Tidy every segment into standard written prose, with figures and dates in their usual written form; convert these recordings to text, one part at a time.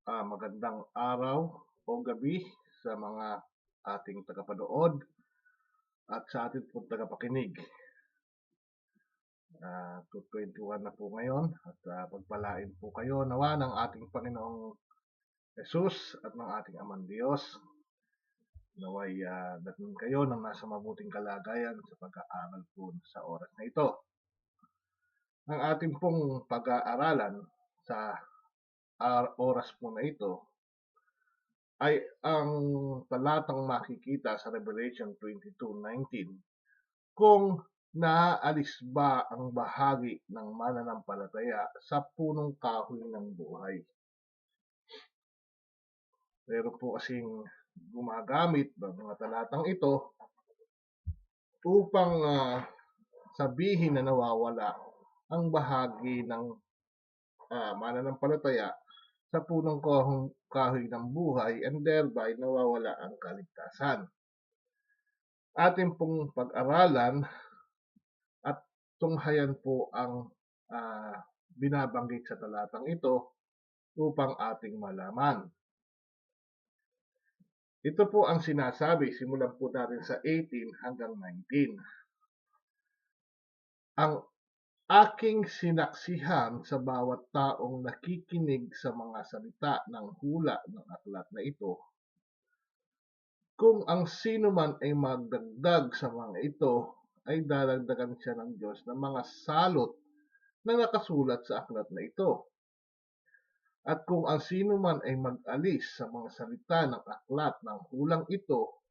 Magandang araw o gabi sa mga ating tagapanood at sa ating pong tagapakinig. 2:21 na po ngayon at pagpalain po kayo nawa ng ating Panginoong Jesus at ng ating Amang Diyos. Naway dating kayo ng nasa mabuting kalagayan sa pag-aaral po sa oras na ito. Ang ating pong pag-aaralan sa oras po na ito ay ang talatang makikita sa Revelation 22:19 kung naaalis ba ang bahagi ng mananampalataya sa punong kahoy ng buhay. Meron po kasing gumagamit ng mga talatang ito upang sabihin na nawawala ang bahagi ng mananampalataya sa punong kahoy ng buhay and thereby nawawala ang kaligtasan. Ating pong pag-aralan at tunghayan po ang binabanggit sa talatang ito upang ating malaman. Ito po ang sinasabi, simulan po natin sa 18 hanggang 19. Ang aking sinaksihan sa bawat taong nakikinig sa mga salita ng hula ng aklat na ito. Kung ang sino man ay magdagdag sa mga ito, ay dadagdagan siya ng Diyos ng mga salot na nakasulat sa aklat na ito. At kung ang sino man ay mag-alis sa mga salita ng aklat ng hulang ito,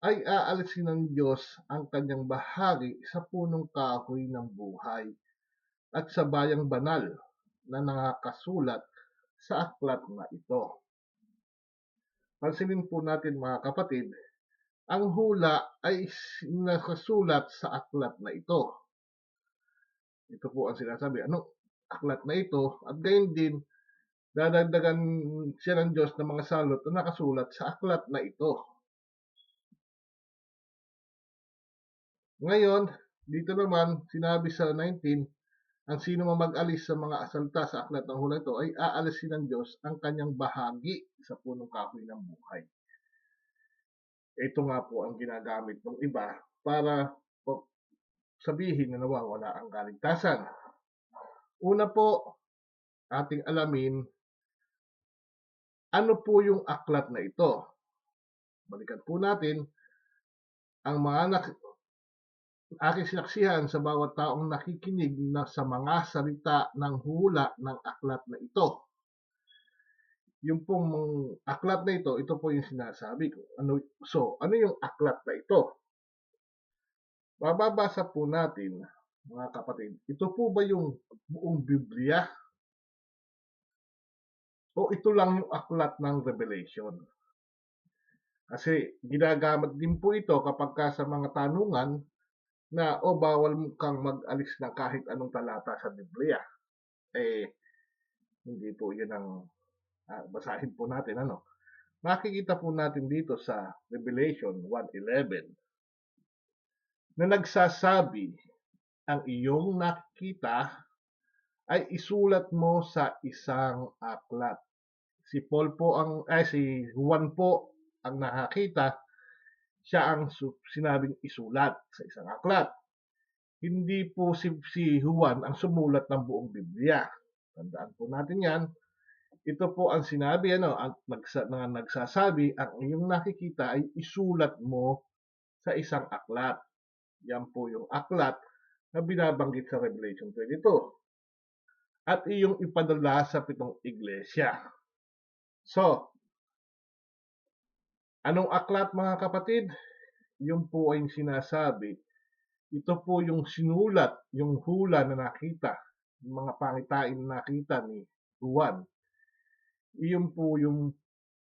ay aalisin ng Diyos ang kanyang bahagi sa punong kahoy ng buhay at sa bayang banal na nakasulat sa aklat na ito. Pansinin po natin mga kapatid, ang hula ay nakasulat sa aklat na ito. Ito po ang sinasabi, anong aklat na ito? At gayon din, dadagdagan siya ng Diyos ng mga salot na nakasulat sa aklat na ito. Ngayon, dito naman, sinabi sa 19, ang sino man mag-alis sa mga asalta sa aklat ng hula ito ay aalisin ng Diyos ang kanyang bahagi sa punong kahoy ng buhay. Ito nga po ang ginagamit ng iba para sabihin na nawawala ang kaligtasan. Una po, ating alamin, ano po yung aklat na ito? Balikan po natin, ang mga aking sinaksihan sa bawat taong nakikinig na sa mga salita ng hula ng aklat na ito. Yung pong aklat na ito po yung sinasabi ko. Ano yung aklat na ito? Mababasa po natin, mga kapatid, ito po ba yung buong Biblia? O ito lang yung aklat ng Revelation? Kasi ginagamit din po ito kapag sa mga tanungan na bawal kang mag-alis ng kahit anong talata sa Biblia. Hindi po yun ang basahin po natin. Makikita po natin dito sa Revelation 1:11 na nagsasabi, ang iyong nakikita ay isulat mo sa isang aklat. Si Juan po ang nakakita, siya ang sinabing isulat sa isang aklat. Hindi po si Juan ang sumulat ng buong Biblia. Tandaan po natin yan. Ito po ang sinabi, ang nagsasabi, ang iyong nakikita ay isulat mo sa isang aklat. Yan po yung aklat na binabanggit sa Revelation 22. At iyong ipadala sa 7 iglesia. So, anong aklat mga kapatid? Yun po ay sinasabi. Ito po yung sinulat, yung hula na nakita, yung mga pangitain na nakita ni Juan. Iyon po yung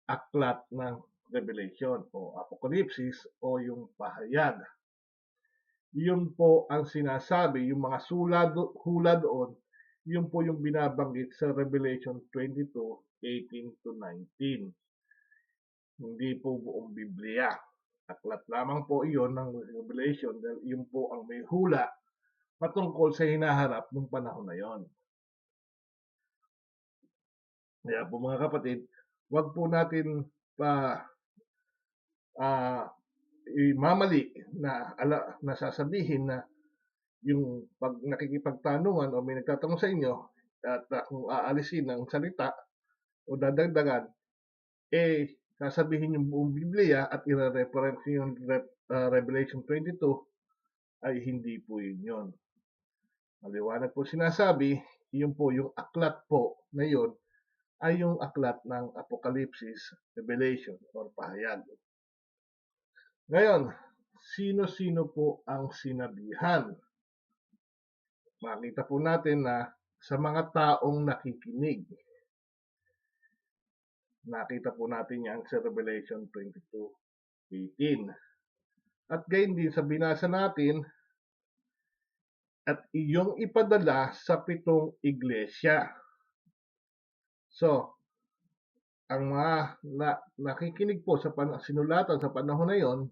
aklat ng Revelation o Apocalypse o yung pahayag. Iyon po ang sinasabi, yung mga hula doon, yun po yung binabanggit sa Revelation 22:18-19. Hindi po buong Biblia. Aklat lamang po iyon ng Revelation dahil iyon po ang may hula patungkol sa hinaharap ng panahon na yon. Kaya po mga kapatid, wag po natin pa ah, imamali na sasabihin na yung pag nakikipagtanungan o may nagtatanong sa inyo at kung aalisin ng salita o dadagdagan, sasabihin yung buong Biblia at ire-reference yung Revelation 22, ay hindi po yun. Maliwanag po sinasabi, yun po yung aklat po na yun ay yung aklat ng Apocalypse, Revelation, or pahayag. Ngayon, sino-sino po ang sinabihan? Makita po natin na sa mga taong nakikinig. Nakita po natin yan sa Revelation 22:18. At gayon din sa binasa natin, at iyong ipadala sa 7 iglesia. So, ang mga nakikinig po sa sinulatan sa panahon na yon,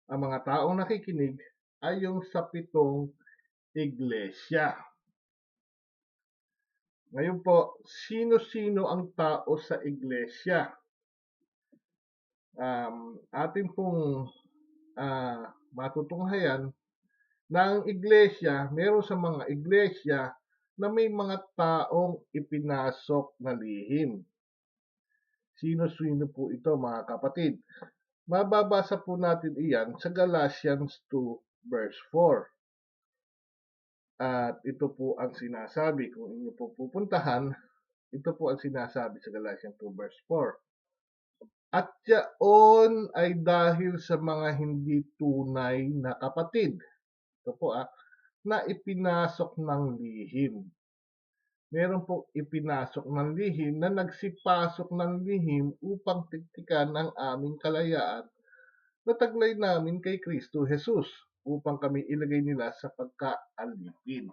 ang mga taong nakikinig ay yung sa 7 iglesia. Ngayon po, sino-sino ang tao sa iglesia? Atin pong matutunghayan na ang iglesia, meron sa mga iglesia na may mga taong ipinasok na lihim. Sino-sino po ito mga kapatid? Mababasa po natin iyan sa Galatians 2 verse 4. At ito po ang sinasabi, kung inyo po pupuntahan, ito po ang sinasabi sa Galatians 2 verse 4. At yaon ay dahil sa mga hindi tunay na kapatid. Ito po na ipinasok ng lihim. Meron po ipinasok ng lihim na nagsipasok ng lihim upang tiktikan ang aming kalayaan na taglay namin kay Kristo Jesus upang kami ilagay nila sa pagkaalipin.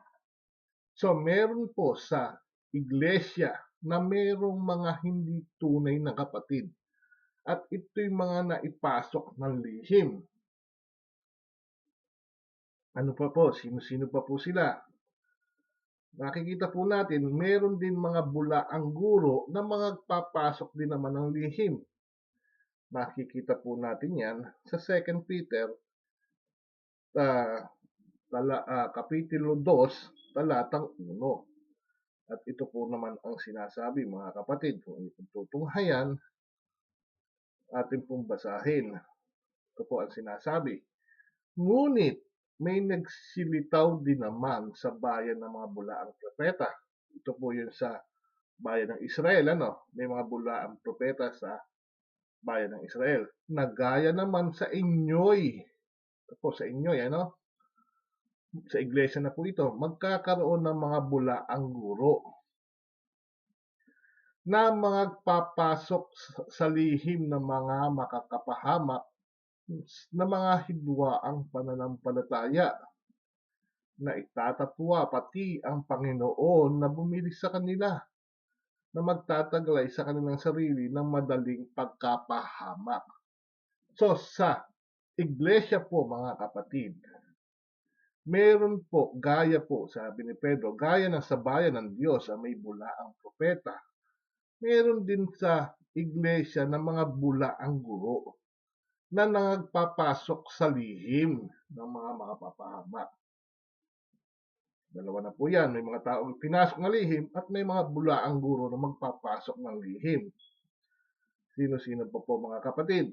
So, meron po sa iglesia na merong mga hindi tunay na kapatid. At ito'y mga naipasok ng lihim. Ano pa po? Sino-sino pa po sila? Nakikita po natin, meron din mga bulaang guro na mga papasok din naman ng lihim. Makikita po natin yan sa 2 Peter Kapitulo 2, talatang 1. At ito po naman ang sinasabi mga kapatid, kung tutunghayan, atin pong basahin. Ito po ang sinasabi. Ngunit may nagsilitaw din naman sa bayan ng mga bulaang propeta. Ito po yun sa bayan ng Israel, May mga bulaang propeta sa bayan ng Israel. Nagaya naman sa inyo'y, ito po sa inyo'y, sa iglesia na po ito, magkakaroon ng mga bulaang guro na mga papasok sa lihim ng mga makakapahamak na mga hidwaang pananampalataya na itatatwa pati ang Panginoon na bumili sa kanila na magtataglay sa kanilang sarili ng madaling pagkapahamak. So, sa iglesia po mga kapatid, meron po, gaya po, sabi ni Pedro, gaya ng sa bayan ng Diyos ang may bulaang propeta. Meron din sa iglesia ng mga bulaang guro na nagpapasok sa lihim ng mga makapapahamak. Dalawa na po yan. May mga taong pinasok ng lihim at may mga bulaang guro na magpapasok ng lihim. Sino-sino po mga kapatid?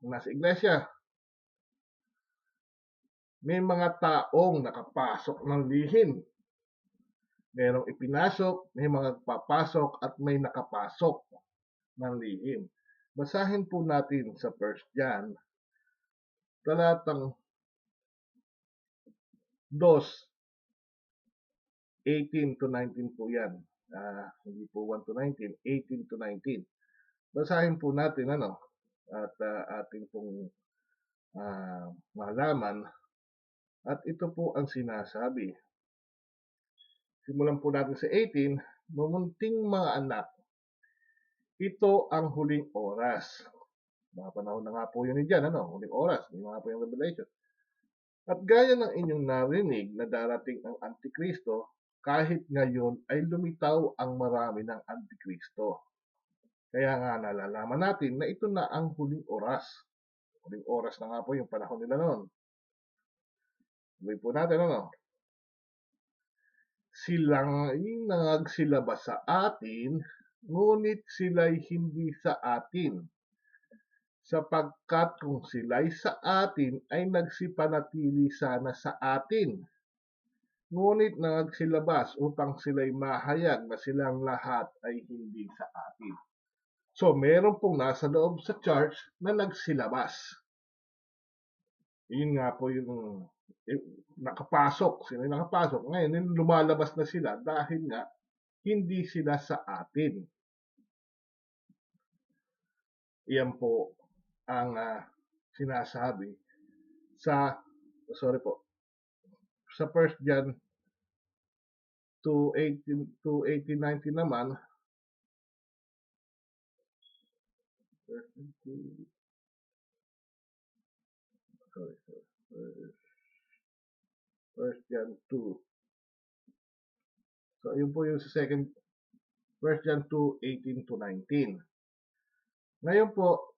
Nasa iglesia, may mga taong nakapasok ng lihim. Merong ipinasok, may mga papasok at may nakapasok ng lihim. Basahin po natin sa 1 John, talatang 2, 18 to 19 po yan. Hindi po 1 to 19, 18 to 19. Basahin po natin, at ating pong malaman. At ito po ang sinasabi. Simulan po natin sa 18, mamunting mga anak, ito ang huling oras. Mga panahon na nga po yun dyan, huling oras, yung mga po yung Revelation. At gaya ng inyong narinig na darating ang Antikristo, kahit ngayon ay lumitaw ang marami ng Antikristo. Kaya nga nalalaman natin na ito na ang huling oras. Huling oras na nga po yung panahon nila noon. Tuloy po natin silang nagsilabas sa atin, ngunit sila'y hindi sa atin. Sapagkat kung sila'y sa atin ay nagsipanatili sana sa atin. Ngunit nagsilabas upang sila'y mahayag na silang lahat ay hindi sa atin. So, meron pong nasa loob sa church na nagsilabas. Yun nga po yung nakapasok. Sino yung nakapasok? Ngayon, lumalabas na sila dahil nga hindi sila sa atin. Iyan po ang sinasabi sa 1 John 2:18-19 naman. 1 John 2. So, yun po yung sa 1 John 2:18-19. Ngayon po,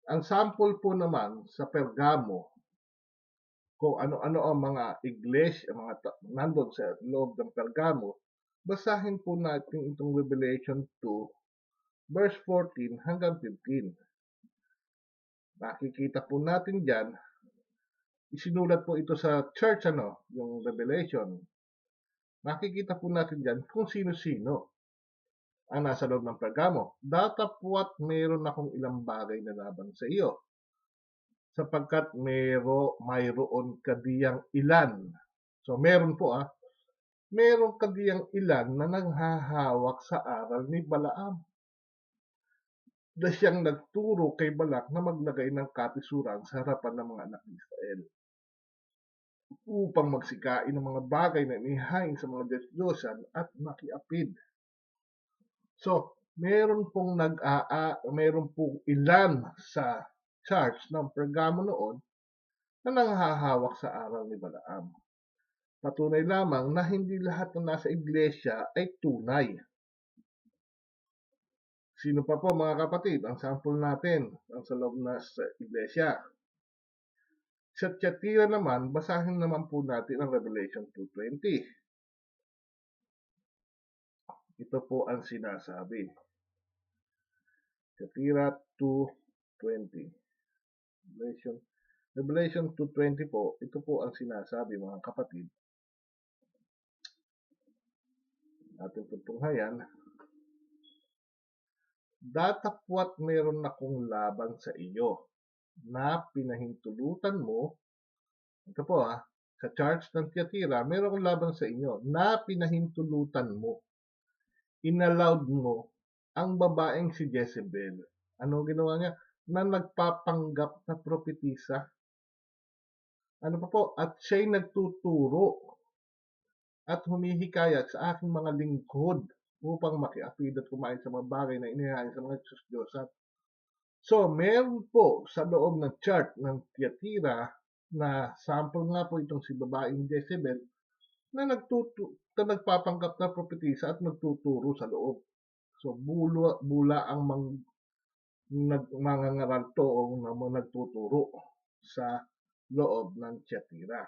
ang sample po naman sa Pergamo, kung ano-ano ang mga iglesia, nandun sa loob ng Pergamo, basahin po natin itong Revelation 2, verse 14 hanggang 15. Makikita po natin dyan, isinulat po ito sa church, yung Revelation. Makikita po natin dyan kung sino-sino ang nasa loob ng Pergamo. Datapwat meron akong ilang bagay na laban sa iyo, sapagkat mayroon kadiyang ilan. So, meron po meron kadiyang ilan na naghahawak sa aral ni Balaam, na siyang nagturo kay Balak na maglagay ng kapisuran sa harapan ng mga anak ni Israel upang magsikain ng mga bagay na inihain sa mga Diyos-Diyosan at makiapid. So, meron pong ilan sa church ng Pergamo noon na nanghahawak sa aral ni Balaam. Patunay lamang na hindi lahat ng nasa iglesia ay tunay. Sino pa po mga kapatid ang sample natin ang sa loob na sa iglesia? Sa Thyatira naman, basahin naman po natin ang Revelation 2:20. Ito po ang sinasabi. Thyatira 2:20. Revelation 2:20 po, ito po ang sinasabi mga kapatid. Ating tutunghayan. Datapwat meron akong laban sa iyo na pinahintulutan mo. Ito po sa church ng Thyatira, meron akong laban sa inyo na pinahintulutan mo. Inallowed mo ang babaeng si Jezebel. Ano ginawa niya? Na nagpapanggap na propetisa. Ano pa po? At siya'y nagtuturo at humihikayat sa aking mga lingkod upang makiapid at kumain sa mga bagay na inihain sa mga Diyos-Diyosan. So, meron po sa loob ng church ng Thyatira na sample nga po itong si babaeng Jezebel na nagpapanggap na propetisa at nagtuturo sa loob. So, bula ang mangangaral to o nagtuturo sa loob ng Thyatira.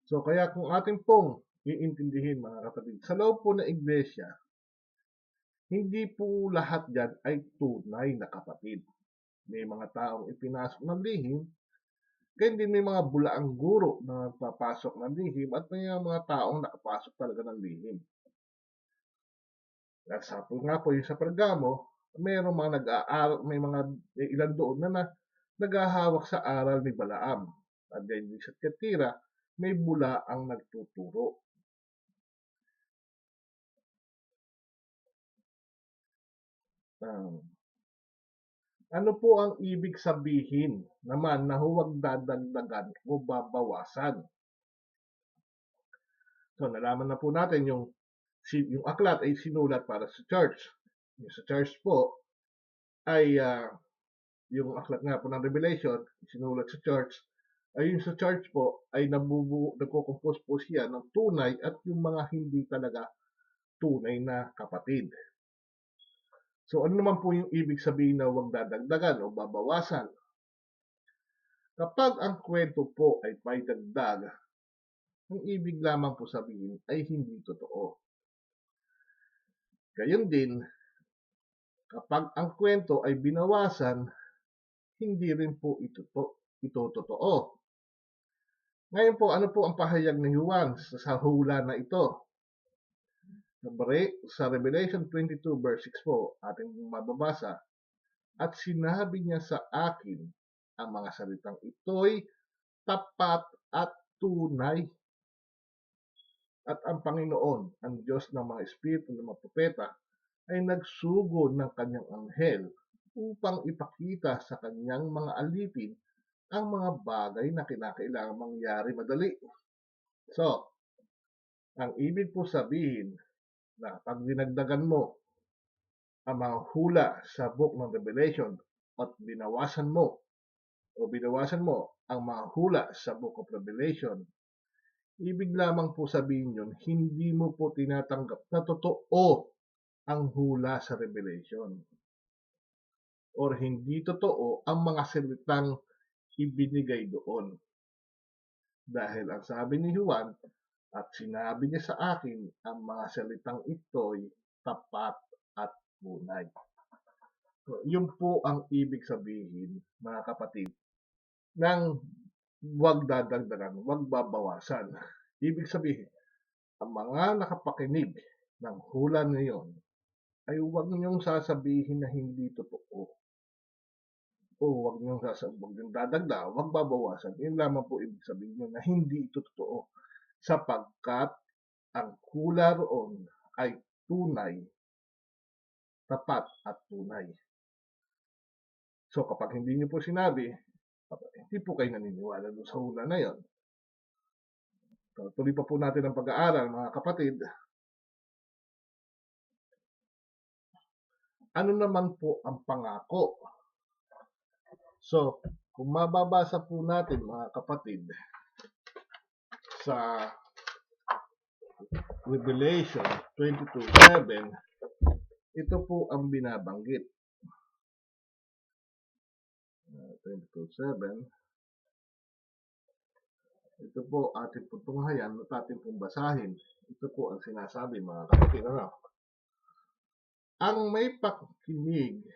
So, kaya kung ating pong iintindihin mga kapatid, sa loob po ng iglesia, hindi po lahat dyan ay tunay na kapatid. May mga taong ipinasok ng lihim, kaya din may mga bulaang guro na nagpapasok ng lihim at may mga taong nakapasok talaga ng lihim. Example nga po yung sa Pergamo, may mga ilan doon na naghahawak sa aral ni Balaam. At din sa Thyatira, may bula ang nagtuturo. Ano po ang ibig sabihin naman na huwag dadagdagan o babawasan? So, nalaman na po natin yung aklat ay sinulat para sa church. Yung sa church po ay yung aklat nga po ng Revelation, sinulat sa church Ayon sa church po ay nagko-compose po siya ng tunay at yung mga hindi talaga tunay na kapatid. So ano naman po yung ibig sabihin na huwag dadagdagan o babawasan? Kapag ang kwento po ay may dagdag, ang ibig lamang po sabihin ay hindi totoo. Gayon din, kapag ang kwento ay binawasan, hindi rin po ito totoo. Ngayon po, ano po ang pahayag ni Juan sa hula na ito? Sa Revelation 22 verse 6 po, ating mababasa, at sinabi niya sa akin, ang mga salitang ito'y tapat at tunay. At ang Panginoon, ang Diyos ng mga espiritu ng mga propeta, ay nagsugo ng kanyang anghel upang ipakita sa kanyang mga alipin ang mga bagay na kinakailangan mangyari madali. So, ang ibig po sabihin na pag dinagdagan mo ang mga hula sa book ng Revelation at binawasan mo ang mga hula sa book of Revelation, ibig lamang po sabihin yun, hindi mo po tinatanggap na totoo ang hula sa Revelation. Or hindi totoo ang mga salitang ibinigay doon. Dahil ang sabi ni Juan, at sinabi niya sa akin, ang mga salitang ito'y tapat at tunay. So, yun po ang ibig sabihin, mga kapatid, ng huwag dadagdagan, huwag babawasan. Ibig sabihin, ang mga nakapakinig ng hula na yun, ay huwag niyong sasabihin na hindi totoo. O huwag niyong dadagdag, huwag babawasan. Yun lamang po ibig sabihin nyo na hindi ito totoo. Sapagkat ang hula roon ay tunay, tapat at tunay. So kapag hindi niyo po sinabi, hindi po kayo naniniwala doon sa hula na yon. So, tuloy pa po natin ang pag-aaral, mga kapatid. Ano naman po ang pangako? So, kung mababasa po natin, mga kapatid, sa Revelation 22:7, ito po ang binabanggit. 22:7. Ito po ating putunghayan at ating pong basahin. Ito po ang sinasabi, mga kapatid. Ang may pakinig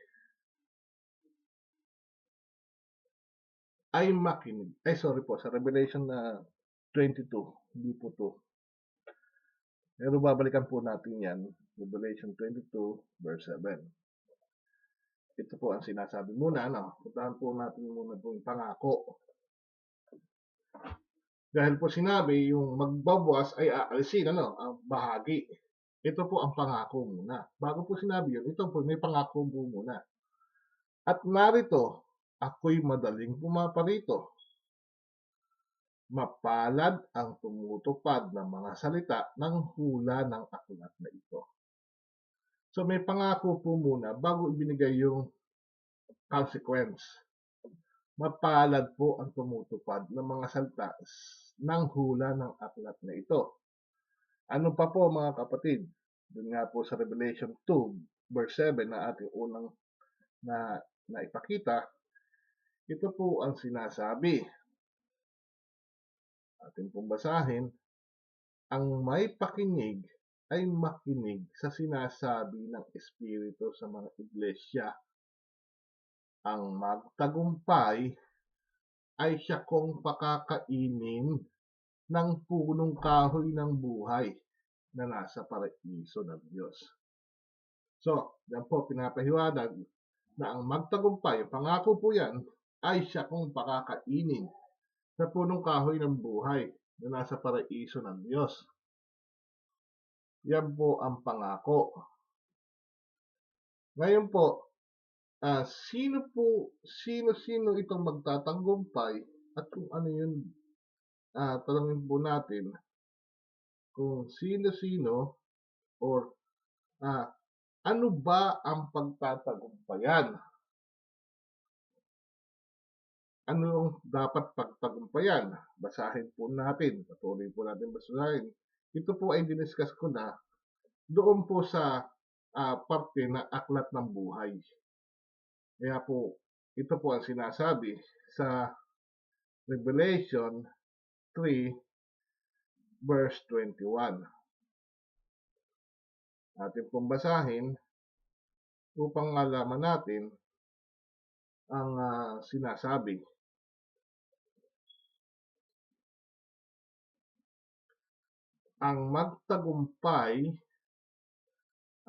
ay makinig. Sa Revelation 22, hindi po to. Pero babalikan po natin yan. Revelation 22, verse 7. Ito po ang sinasabi muna. Puntahan po natin muna po yung pangako. Dahil po sinabi, yung magbabawas ay aalisin, ang bahagi. Ito po ang pangako muna. Bago po sinabi yun, ito po may pangako po muna. At narito, ako'y madaling pumaparito. Mapalad ang tumutupad ng mga salita ng hula ng aklat na ito. So may pangako po muna bago ibinigay yung consequence. Mapalad po ang tumutupad ng mga salita ng hula ng aklat na ito. Ano pa po, mga kapatid? Doon nga po sa Revelation 2 verse 7 na ating unang na ipakita, ito po ang sinasabi. Ating pong basahin, ang may pakinig ay makinig sa sinasabi ng Espiritu sa mga iglesia. Ang magtagumpay ay siya kong pakakainin ng punong kahoy ng buhay na nasa paraiso ng Diyos. So, yan po pinapahiwadag na ang magtagumpay, pangako po yan, ay siya kong pakakainin sa punong kahoy ng buhay na nasa paraiso ng Diyos. Yan po ang pangako. Ngayon po, sino itong magtatagumpay at kung ano yun, tanongin po natin kung sino or ano ba ang pagtatagumpayan? ano ang dapat pagtagumpayan? Basahin po natin, patuloy po natin basahin. Ito po ay diniscuss ko na doon po sa parte na aklat ng buhay. Kaya po, ito po ang sinasabi sa Revelation 3 verse 21. Atin pong basahin upang malaman natin ang sinasabi. Ang magtagumpay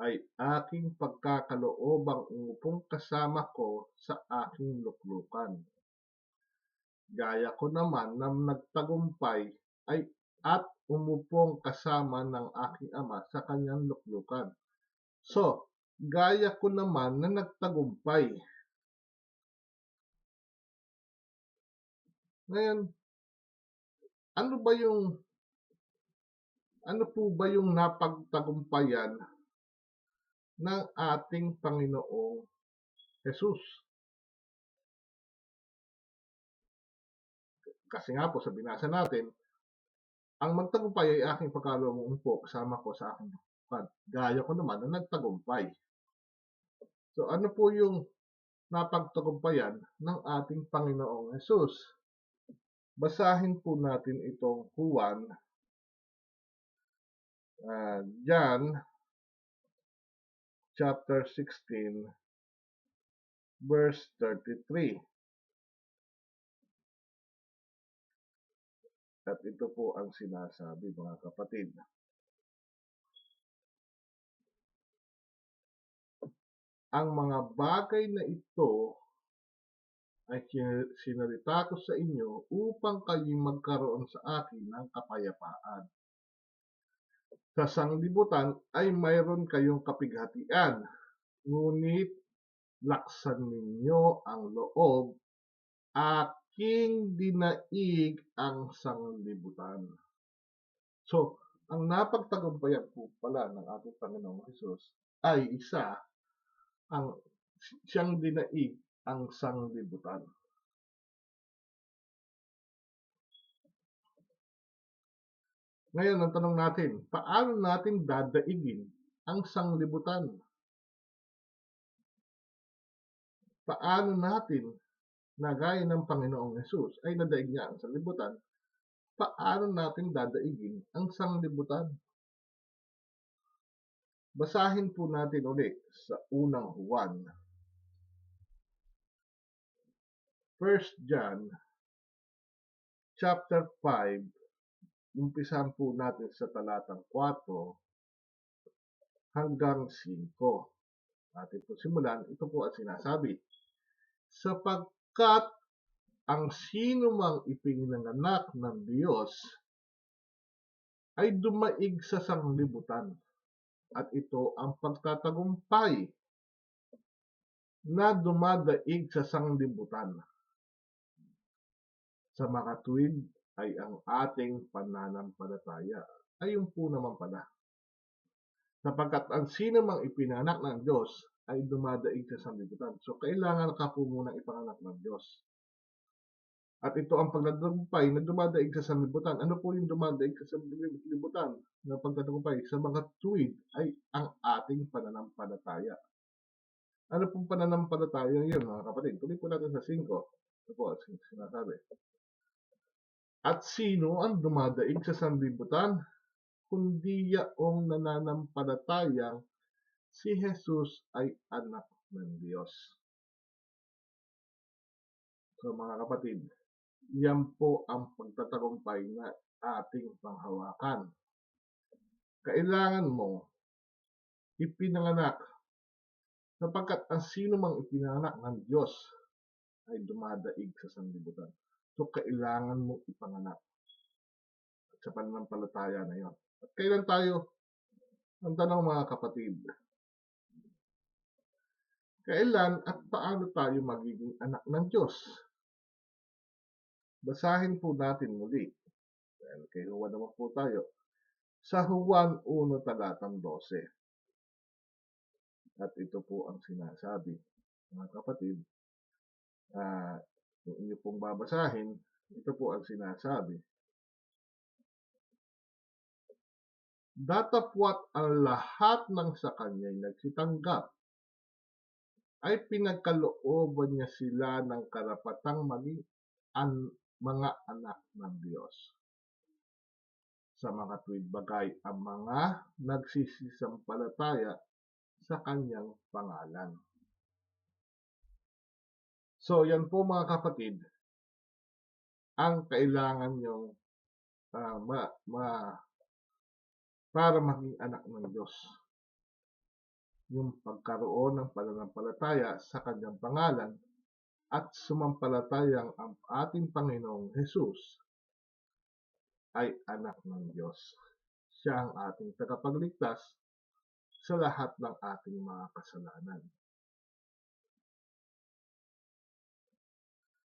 ay aking pagkakaloobang umupong kasama ko sa aking luklukan. Gaya ko naman na nagtagumpay ay at umupong kasama ng aking ama sa kanyang luklukan. So, gaya ko naman na nagtagumpay. Ngayon, ano po ba yung napagtagumpayan ng ating Panginoong Jesus? Kasi nga po sa binasa natin, ang magtagumpay ay aking pagkaloobang umpo kasama ko sa aking luklukan. Gaya ko naman na nagtagumpay. So ano po yung napagtagumpayan ng ating Panginoong Jesus? Basahin po natin itong Juan, John chapter 16 verse 33. At ito po ang sinasabi, mga kapatid. Ang mga bagay na ito ay sinalita ko sa inyo upang kayo magkaroon sa akin ng kapayapaan. Sa sanglibutan ay mayroon kayong kapighatian, ngunit laksan ninyo ang loob, aking dinaig ang sanglibutan. So, ang napagtagumpayan po pala ng ating Panginoong Hesus ay siyang dinaig ang sanglibutan. Ngayon, ang tanong natin, paano natin dadaigin ang sanglibutan? Paano natin, na gaya ng Panginoong Hesus ay nadaig niya ang sanglibutan, paano natin dadaigin ang sanglibutan? Basahin po natin ulit sa unang Juan. 1 John chapter 5, umpisahan po natin sa talatang 4 hanggang 5. Atin po simulan, ito po ang sinasabi. Sapagkat ang sino mang ipinanganak ng Diyos ay dumaig sa sanglibutan, at ito ang pagtatagumpay na dumadaig sa sanglibutan. Sa makatuwid ay ang ating pananampalataya. Ayun po naman pala. Sapagkat ang sino mang ipinanak ng Diyos ay dumadaig sa sanglibutan. So, kailangan ka po munang ipanganak ng Diyos. At ito ang pagtatagumpay na dumadaig sa sanglibutan. Ano po yung dumadaig sa sanglibutan na pagtatagumpay? Sa mga tuwid ay ang ating pananampalataya. Ano pong pananampalataya yun, mga kapatid? Tuloy po natin sa 5. Ito po ang sinasabi. At sino ang dumadaig sa sanglibutan? Kundi yaong nananampalatayang si Jesus ay anak ng Diyos. So mga kapatid, yan po ang pagtatagumpay na ating panghawakan. Kailangan mo ipinanganak, sapagkat ang sino mang ipinanganak ng Diyos ay dumadaig sa sanglibutan. So kailangan mo ipanganak at sa pananampalataya na yon. At kailan tayo, ang tanong mga kapatid, kailan at paano tayo magiging anak ng Diyos? Basahin po natin muli. Dahil kay Juan naman po tayo. Sa Juan 1 talatang 12. At ito po ang sinasabi, mga kapatid. Kung inyo pong babasahin, ito po ang sinasabi. Datapwat ang lahat ng sa kanya'y nagsitanggap ay pinagkalooban niya sila ng karapatang maging mga anak ng Diyos. Sa mga tuwid bagay ang mga nagsisisampalataya sa kanyang pangalan. So, yan po mga kapatid, ang kailangan nyong para maging anak ng Diyos. Yung pagkaroon ng pananampalataya sa kanyang pangalan at sumampalatayang ang ating Panginoong Hesus ay anak ng Diyos. Siya ang ating tagapagligtas sa lahat ng ating mga kasalanan.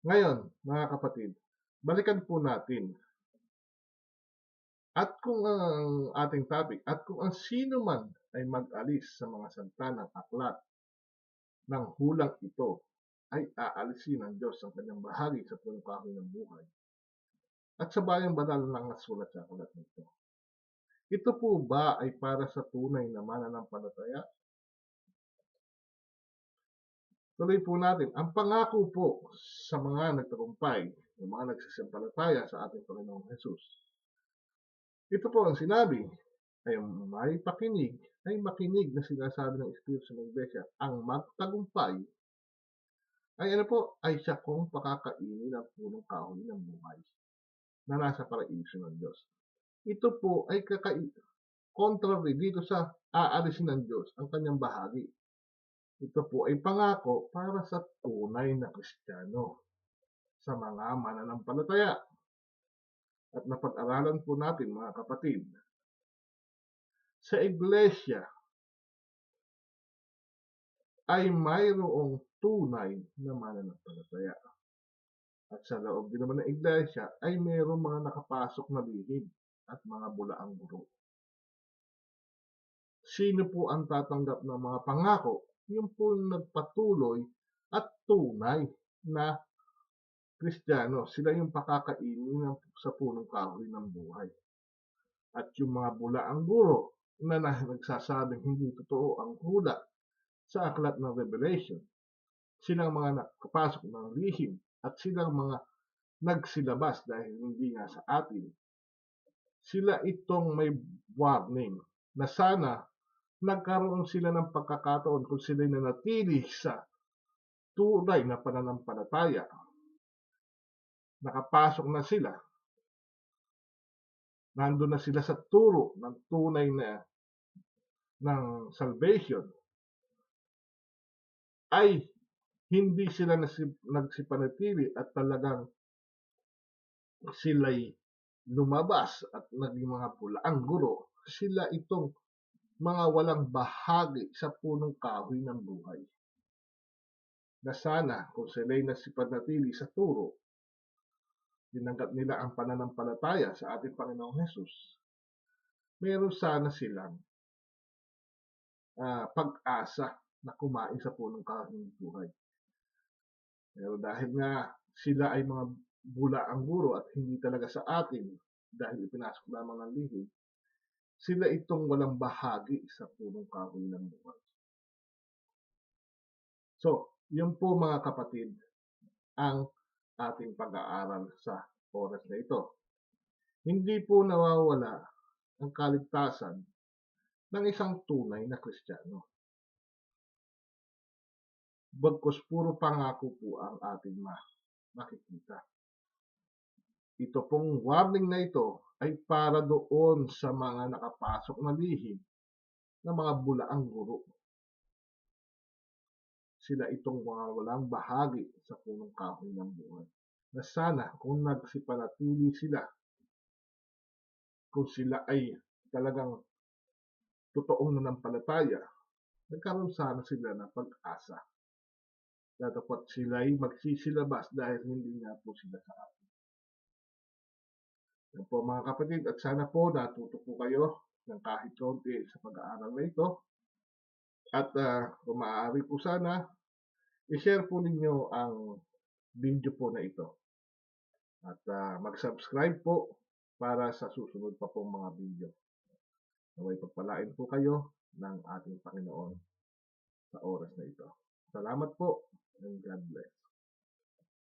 Ngayon, mga kapatid, balikan po natin. At kung ang ating topic, at kung ang sino man ay mag-alis sa mga santanang aklat ng hulang ito, ay aalisin ng Diyos ang kanyang bahagi sa punong kahoy ng buhay. At sa bayang banal ng nasulat sa aklat nito. Ito po ba ay para sa tunay na mananampalataya? Tuloy po natin, ang pangako po sa mga nagtagumpay, yung mga nagsisimpalataya sa ating Panginoong Hesus. Ito po ang sinabi, ay may pakinig, ay makinig na sinasabi ng Espiritu sa Iglesia, ang magtagumpay, ay ano po, ay siya kung pakakainin ng punong kahoy ng buhay na nasa paraiso ng Diyos. Ito po ay contrary dito sa aalisin ng Diyos ang kanyang bahagi. Ito po ay pangako para sa tunay na Kristiyano, sa mga mananampalataya. At napag-aralan po natin mga kapatid, sa iglesia ay mayroong tunay na mananampalataya. At sa loob din naman ng iglesia ay mayroong mga nakapasok na lihim at mga bulaang guro. Sino po ang tatanggap ng mga pangako? Yung po nagpatuloy at tunay na Kristiyano. Sila yung pakakainin sa punong kahoy ng buhay. At yung mga bulaang guro na nagsasabing hindi totoo ang hula sa aklat ng Revelation, silang mga nakapasok ng lihim at silang mga nagsilabas dahil hindi nga sa atin. Sila itong may warning na sana nagkaroon sila ng pagkakataon kung sila nanatili sa tunay na pananampalataya. Nakapasok na sila. Nandun na sila sa turo ng tunay na ng salvation. Ay hindi sila nagsipanatili at talagang sila'y lumabas at naging mga bulaang guro. Sila itong mga walang bahagi sa punong kahoy ng buhay. Na sana kung sila'y nasipanatili sa turo, tinanggap nila ang pananampalataya sa ating Panginoong Hesus, meron sana silang pag-asa na kumain sa punong kahoy ng buhay. Pero dahil nga sila ay mga bulaang guro at hindi talaga sa atin dahil ipinasok lamang ng lihim, sila itong walang bahagi sa punong kahoy ng buhay. So, yun po mga kapatid ang ating pag-aaral sa oras na ito. Hindi po nawawala ang kaligtasan ng isang tunay na Kristiyano. Bagkus puro pangako po ang ating makikita. Ito pong warning na ito ay para doon sa mga nakapasok na lihim na mga bulaang guro. Sila itong mga walang bahagi sa punong kahoy ng buhay. Na sana kung nagsipanatili sila, kung sila ay talagang totoong nanampalataya, nagkaroon sana sila ng pag-asa. Dapat sila'y magsisilabas dahil hindi nga po sila sa atin. Yan po mga kapatid, at sana po natuto po kayo ng kahit konti sa pag-aaral na ito. At kung maaari po sana, i-share po ninyo ang video po na ito. At mag-subscribe po para sa susunod pa pong mga video. Naway pagpalain po kayo ng ating Panginoon sa oras na ito. Salamat po and God bless.